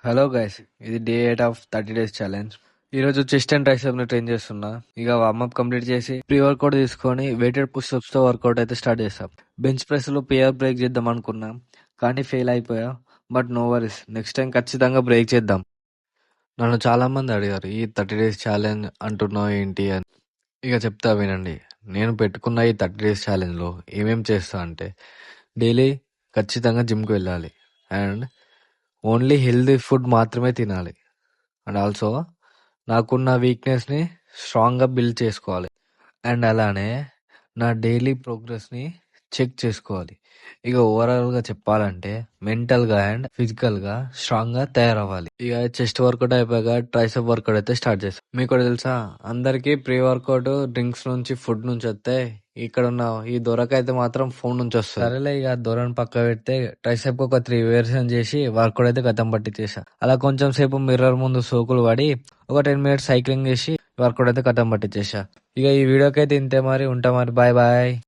Hello guys, ఇది day 8 of 30 days challenge. ఈరోజు chest and triceps ని ట్రైన్ చేస్తున్నా. ఇక వార్మప్ కంప్లీట్ చేసి ప్రీ వర్కౌట్ తీసుకొని వెయిటెడ్ పుషప్స్ తో వర్కౌట్ అయితే స్టార్ట్ చేస్తాం. బెంచ్ ప్రెస్ లో పియర్ బ్రేక్ చేద్దాం అనుకున్నాం, కానీ ఫెయిల్ అయిపోయా. But no worries, next time ఖచ్చితంగా బ్రేక్ చేద్దాం. నన్ను చాలా మంది అడిగారు, ఈ 30 డేస్ ఛాలెంజ్ అంటున్నావు ఏంటి అని. ఇక చెప్తా వినండి. నేను పెట్టుకున్న ఈ 30 డేస్ ఛాలెంజ్ లో ఏమేం చేస్తా అంటే, డైలీ ఖచ్చితంగా జిమ్కి వెళ్ళాలి, అండ్ ఓన్లీ హెల్దీ ఫుడ్ మాత్రమే తినాలి, అండ్ ఆల్సో నాకున్న వీక్నెస్ని స్ట్రాంగ్గా బిల్డ్ చేసుకోవాలి, అండ్ అలానే నా డైలీ ప్రోగ్రెస్ని చెక్ చేసుకోవాలి. ఇక ఓవరాల్గా చెప్పాలంటే మెంటల్గా అండ్ ఫిజికల్గా స్ట్రాంగ్గా తయారవ్వాలి. ఇక చెస్ట్ వర్కౌట్ అయిపోయాక ట్రైసెప్ వర్కౌట్ అయితే స్టార్ట్ చేస్తాం. మీకు కూడా తెలుసా, అందరికీ ప్రీ వర్కౌట్ డ్రింక్స్ నుంచి ఫుడ్ నుంచి వస్తే, ఇక్కడ ఉన్న ఈ దొరకైతే మాత్రం ఫోన్ నుంచి వస్తుంది. సరేలే, ఇక దొరని పక్క పెడితే ట్రైసెప్ ఒక 3 వేరియేషన్ చేసి వర్కౌట్ అయితే గతం పట్టించేసా. అలా కొంచెం సేపు మిర్రర్ ముందు సోకులు పడి ఒక 10 మినిట్స్ సైక్లింగ్ చేసి వర్కౌట్ అయితే కథం పట్టించేసా. ఇక ఈ వీడియోకి అయితే ఇంతే, మరి ఉంటా, మరి బాయ్ బాయ్.